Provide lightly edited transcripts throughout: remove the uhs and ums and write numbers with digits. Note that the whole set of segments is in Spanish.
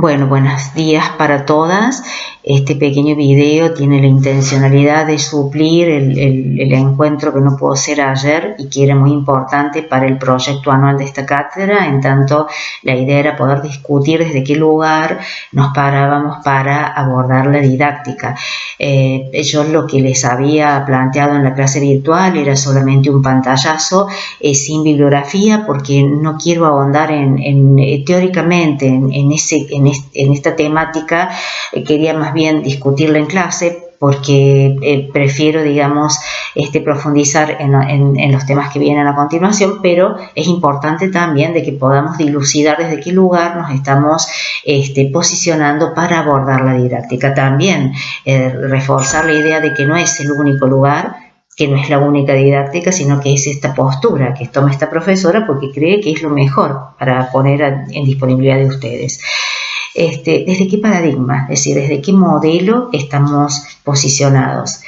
Bueno, buenos días para todas. Este pequeño video tiene la intencionalidad de suplir el encuentro que no pudo ser ayer y que era muy importante para el proyecto anual de esta cátedra. En tanto, la idea era poder discutir desde qué lugar nos parábamos para abordar la didáctica. Yo lo que les había planteado en la clase virtual era solamente un pantallazo sin bibliografía, porque no quiero ahondar teóricamente en esta temática. Quería más bien discutirla en clase, porque prefiero, digamos, profundizar en los temas que vienen a continuación, pero es importante también de que podamos dilucidar desde qué lugar nos estamos posicionando para abordar la didáctica. También reforzar la idea de que no es el único lugar, que no es la única didáctica, sino que es esta postura que toma esta profesora porque cree que es lo mejor para poner en disponibilidad de ustedes. ¿Desde qué paradigma? Es decir, ¿desde qué modelo estamos posicionados?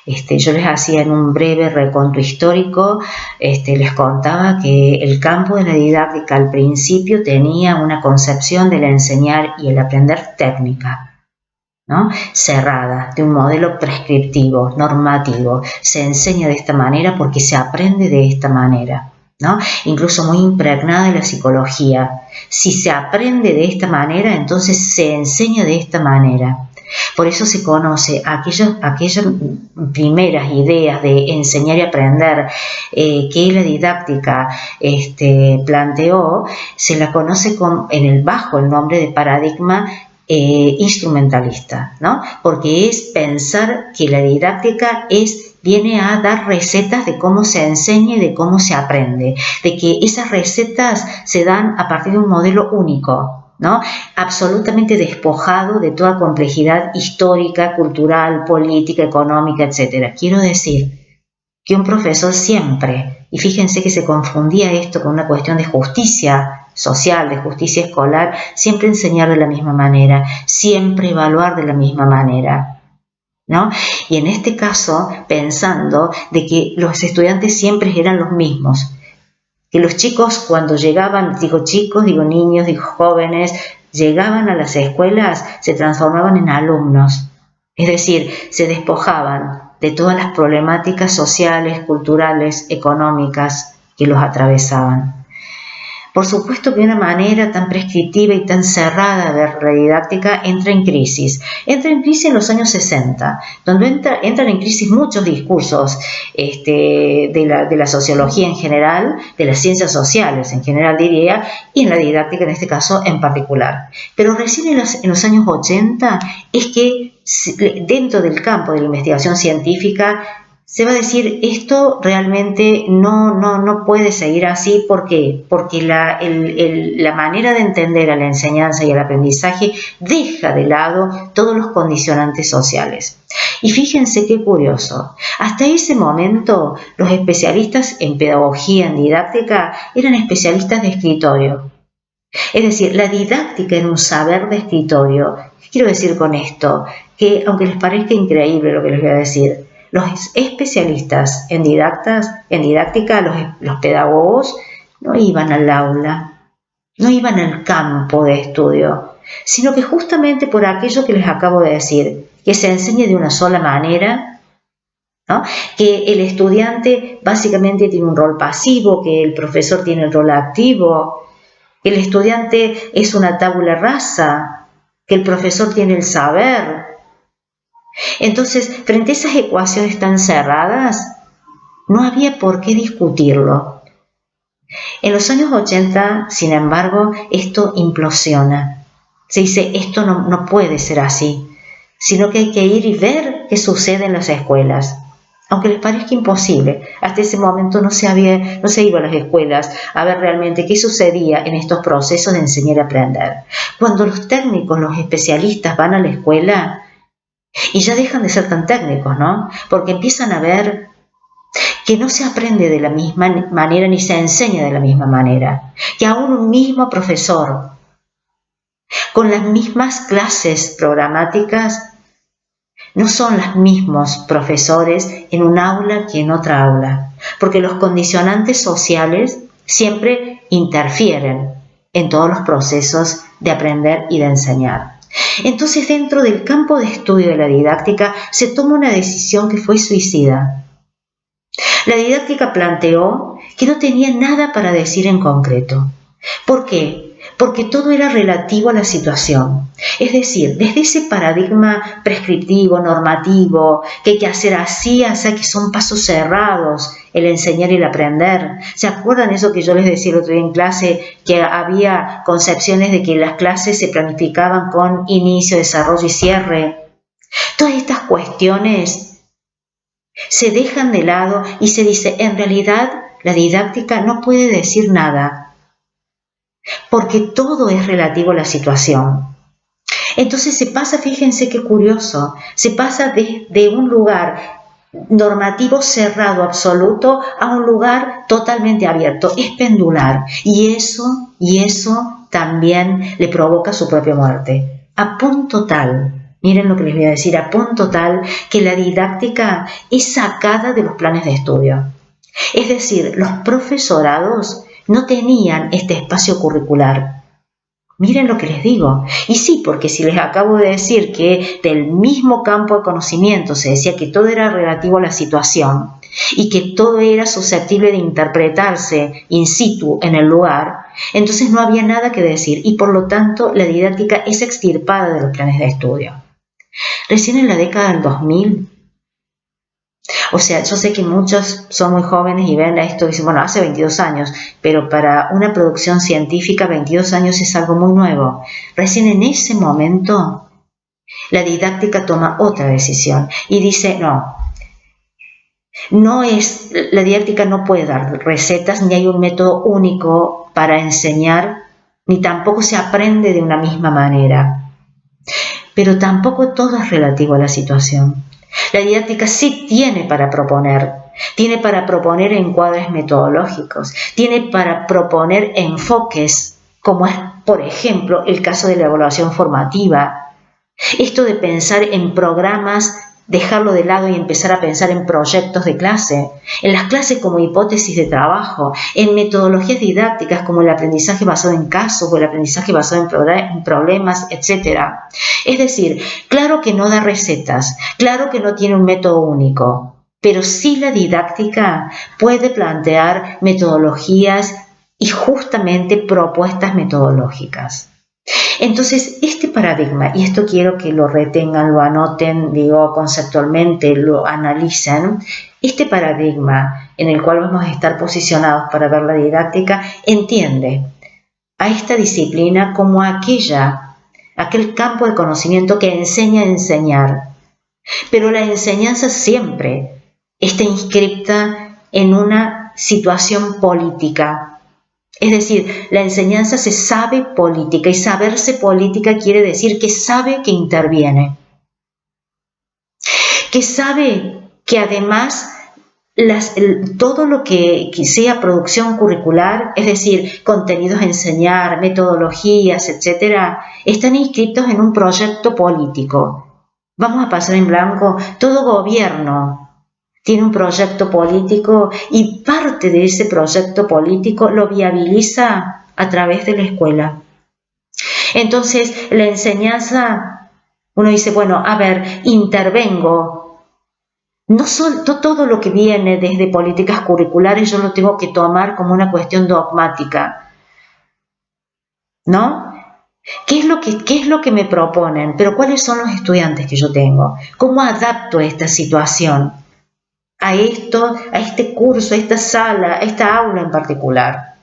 Yo les hacía en un breve recuento histórico, les contaba que el campo de la didáctica al principio tenía una concepción del enseñar y el aprender técnica, ¿no? Cerrada, de un modelo prescriptivo, normativo. Se enseña de esta manera porque se aprende de esta manera, ¿no? Incluso muy impregnada de la psicología. Si se aprende de esta manera, entonces se enseña de esta manera. Por eso se conoce aquellas primeras ideas de enseñar y aprender que la didáctica planteó, se la conoce bajo el nombre de paradigma instrumentalista, ¿no? Porque es pensar que la didáctica viene a dar recetas de cómo se enseña y de cómo se aprende, de que esas recetas se dan a partir de un modelo único, ¿no? Absolutamente despojado de toda complejidad histórica, cultural, política, económica, etc. Quiero decir que un profesor siempre, y fíjense que se confundía esto con una cuestión de justicia social, de justicia escolar, siempre enseñar de la misma manera, siempre evaluar de la misma manera, ¿no? Y en este caso, pensando de que los estudiantes siempre eran los mismos, que los chicos cuando llegaban, digo chicos, digo niños, digo jóvenes, llegaban a las escuelas, se transformaban en alumnos, es decir, se despojaban de todas las problemáticas sociales, culturales, económicas que los atravesaban. Por supuesto que una manera tan prescriptiva y tan cerrada de ver la didáctica entra en crisis. Entra en crisis en los años 60, donde entran en crisis muchos discursos de la sociología en general, de las ciencias sociales en general diría, y en la didáctica en este caso en particular. Pero recién en los años 80 es que dentro del campo de la investigación científica se va a decir, esto realmente no puede seguir así. ¿Por qué? Porque la manera de entender a la enseñanza y al aprendizaje deja de lado todos los condicionantes sociales. Y fíjense qué curioso, hasta ese momento los especialistas en pedagogía, en didáctica, eran especialistas de escritorio. Es decir, la didáctica era un saber de escritorio. ¿Qué quiero decir con esto? Que aunque les parezca increíble lo que les voy a decir, los especialistas en didáctica, los pedagogos, no iban al aula, no iban al campo de estudio, sino que justamente por aquello que les acabo de decir, que se enseñe de una sola manera, ¿no? Que el estudiante básicamente tiene un rol pasivo, que el profesor tiene el rol activo, que el estudiante es una tabula rasa, que el profesor tiene el saber. Entonces, frente a esas ecuaciones tan cerradas, no había por qué discutirlo. En los años 80, sin embargo, esto implosiona. Se dice, esto no puede ser así, sino que hay que ir y ver qué sucede en las escuelas. Aunque les parezca imposible, hasta ese momento no se iba a las escuelas a ver realmente qué sucedía en estos procesos de enseñar y aprender. Cuando los técnicos, los especialistas van a la escuela, y ya dejan de ser tan técnicos, ¿no? Porque empiezan a ver que no se aprende de la misma manera ni se enseña de la misma manera. Que aún un mismo profesor, con las mismas clases programáticas, no son los mismos profesores en un aula que en otra aula. Porque los condicionantes sociales siempre interfieren. en todos los procesos de aprender y de enseñar. Entonces, dentro del campo de estudio de la didáctica, se toma una decisión que fue suicida. La didáctica planteó que no tenía nada para decir en concreto. ¿Por qué? Porque todo era relativo a la situación. Es decir, desde ese paradigma prescriptivo, normativo, que hay que hacer así, o sea, que son pasos cerrados, el enseñar y el aprender. ¿Se acuerdan eso que yo les decía el otro día en clase, que había concepciones de que las clases se planificaban con inicio, desarrollo y cierre? Todas estas cuestiones se dejan de lado y se dice, en realidad, la didáctica no puede decir nada, porque todo es relativo a la situación. Entonces se pasa, fíjense qué curioso, se pasa de un lugar normativo cerrado absoluto a un lugar totalmente abierto, es pendular, y eso también le provoca su propia muerte. A punto tal, miren lo que les voy a decir, a punto tal que la didáctica es sacada de los planes de estudio. Es decir, los profesorados no tenían este espacio curricular. Miren lo que les digo. Y sí, porque si les acabo de decir que del mismo campo de conocimiento se decía que todo era relativo a la situación y que todo era susceptible de interpretarse in situ en el lugar, entonces no había nada que decir y por lo tanto la didáctica es extirpada de los planes de estudio. Recién en la década del 2000, o sea, yo sé que muchos son muy jóvenes y ven esto y dicen, bueno, hace 22 años, pero para una producción científica 22 años es algo muy nuevo. Recién en ese momento, la didáctica toma otra decisión y dice, la didáctica no puede dar recetas, ni hay un método único para enseñar, ni tampoco se aprende de una misma manera. Pero tampoco todo es relativo a la situación. La didáctica sí tiene para proponer encuadres metodológicos, tiene para proponer enfoques, como es, por ejemplo, el caso de la evaluación formativa. Esto de pensar en programas, dejarlo de lado y empezar a pensar en proyectos de clase, en las clases como hipótesis de trabajo, en metodologías didácticas como el aprendizaje basado en casos o el aprendizaje basado en problemas, etc. Es decir, claro que no da recetas, claro que no tiene un método único, pero sí la didáctica puede plantear metodologías y justamente propuestas metodológicas. Entonces, este paradigma, y esto quiero que lo retengan, lo anoten, digo, conceptualmente, lo analicen, este paradigma en el cual vamos a estar posicionados para ver la didáctica, entiende a esta disciplina como aquel campo de conocimiento que enseña a enseñar. Pero la enseñanza siempre está inscripta en una situación política. Es decir, la enseñanza se sabe política y saberse política quiere decir que sabe que interviene, que sabe que además todo lo que sea producción curricular, es decir, contenidos a enseñar, metodologías, etc., están inscritos en un proyecto político. Vamos a pasar en blanco, todo gobierno tiene un proyecto político y parte de ese proyecto político lo viabiliza a través de la escuela. Entonces, la enseñanza, uno dice, bueno, a ver, intervengo. No todo lo que viene desde políticas curriculares yo lo tengo que tomar como una cuestión dogmática, ¿no? ¿Qué es lo que me proponen? Pero ¿cuáles son los estudiantes que yo tengo? ¿Cómo adapto esta situación a este curso, a esta sala, a esta aula en particular?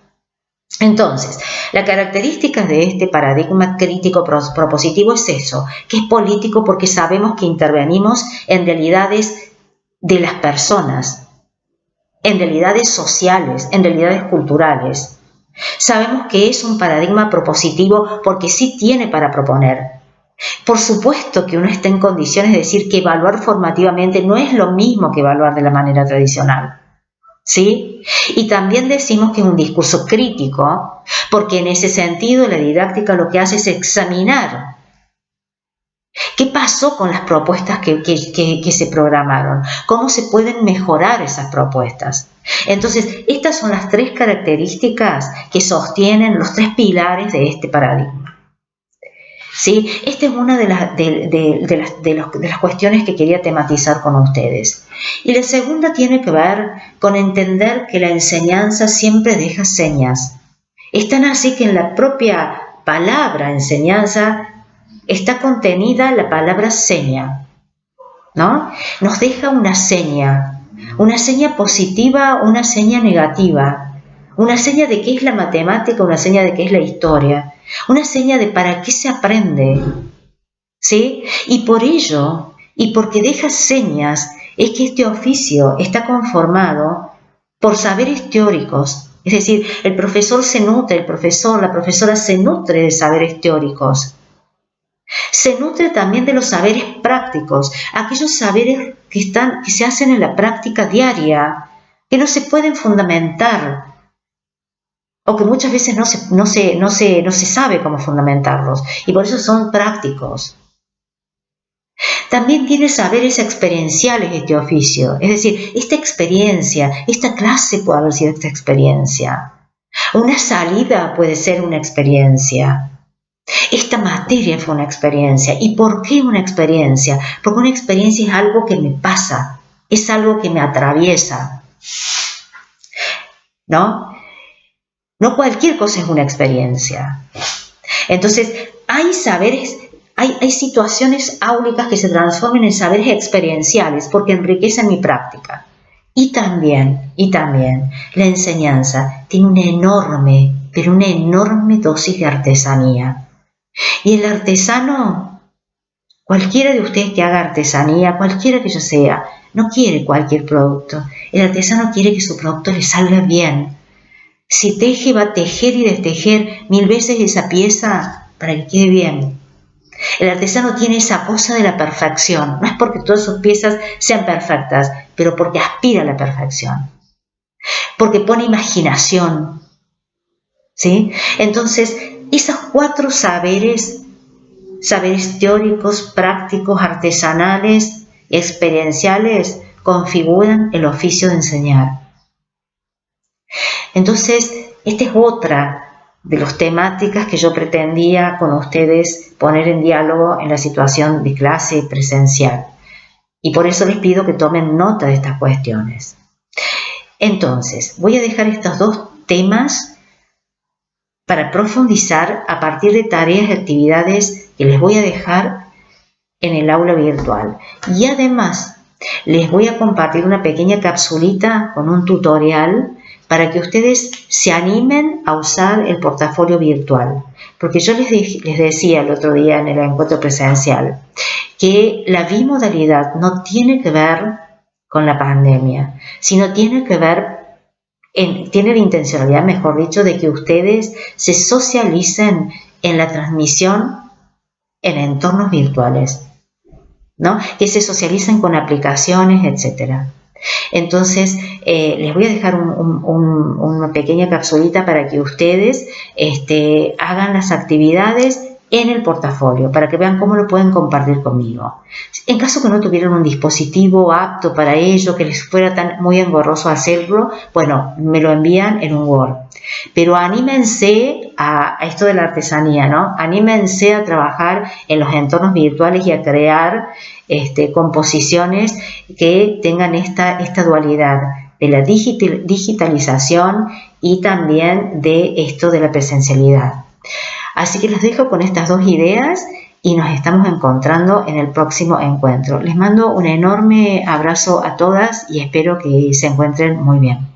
Entonces, la característica de este paradigma crítico propositivo es eso, que es político porque sabemos que intervenimos en realidades de las personas, en realidades sociales, en realidades culturales. Sabemos que es un paradigma propositivo porque sí tiene para proponer. Por supuesto que uno está en condiciones de decir que evaluar formativamente no es lo mismo que evaluar de la manera tradicional, ¿sí? Y también decimos que es un discurso crítico, porque en ese sentido la didáctica lo que hace es examinar ¿Qué pasó con las propuestas que se programaron? ¿Cómo se pueden mejorar esas propuestas? Entonces, estas son las 3 características que sostienen los 3 pilares de este paradigma. ¿Sí? Esta es una de las cuestiones que quería tematizar con ustedes. Y la segunda tiene que ver con entender que la enseñanza siempre deja señas. Es tan así que en la propia palabra enseñanza está contenida la palabra seña, ¿no? Nos deja una seña positiva, una seña negativa, una seña de qué es la matemática, una seña de qué es la historia, una seña de para qué se aprende, ¿sí? Y por ello, y porque deja señas, es que este oficio está conformado por saberes teóricos. Es decir, el profesor se nutre, la profesora se nutre de saberes teóricos. Se nutre también de los saberes prácticos, aquellos saberes que se hacen en la práctica diaria, que no se pueden fundamentar, o que muchas veces no se sabe cómo fundamentarlos, y por eso son prácticos. También tiene saberes experienciales este oficio, es decir, esta experiencia, esta clase puede haber sido esta experiencia. Una salida puede ser una experiencia. Esta materia fue una experiencia. ¿Y por qué una experiencia? Porque una experiencia es algo que me pasa, es algo que me atraviesa, ¿no? No cualquier cosa es una experiencia. Entonces, hay saberes, hay situaciones áulicas que se transforman en saberes experienciales porque enriquecen mi práctica. Y también, la enseñanza tiene una enorme dosis de artesanía. Y el artesano, cualquiera de ustedes que haga artesanía, cualquiera que yo sea, no quiere cualquier producto. El artesano quiere que su producto le salga bien. Si teje, va a tejer y destejer 1000 veces esa pieza para que quede bien. El artesano tiene esa cosa de la perfección. No es porque todas sus piezas sean perfectas, pero porque aspira a la perfección. Porque pone imaginación, ¿sí? Entonces, esos 4 saberes teóricos, prácticos, artesanales, experienciales, configuran el oficio de enseñar. Entonces, esta es otra de las temáticas que yo pretendía con ustedes poner en diálogo en la situación de clase presencial. Y por eso les pido que tomen nota de estas cuestiones. Entonces, voy a dejar estos 2 temas para profundizar a partir de tareas y actividades que les voy a dejar en el aula virtual. Y además, les voy a compartir una pequeña capsulita con un tutorial para que ustedes se animen a usar el portafolio virtual. Porque yo les decía el otro día en el encuentro presencial que la bimodalidad no tiene que ver con la pandemia, sino tiene que ver, tiene la intencionalidad, mejor dicho, de que ustedes se socialicen en la transmisión en entornos virtuales, ¿no? Que se socialicen con aplicaciones, etc. Entonces, les voy a dejar una pequeña capsulita para que ustedes hagan las actividades en el portafolio, para que vean cómo lo pueden compartir conmigo. En caso que no tuvieran un dispositivo apto para ello, que les fuera muy engorroso hacerlo, bueno, me lo envían en un Word. Pero anímense a esto de la artesanía, ¿no? Anímense a trabajar en los entornos virtuales y a crear composiciones que tengan esta dualidad de la digitalización y también de esto de la presencialidad. Así que los dejo con estas 2 ideas y nos estamos encontrando en el próximo encuentro. Les mando un enorme abrazo a todas y espero que se encuentren muy bien.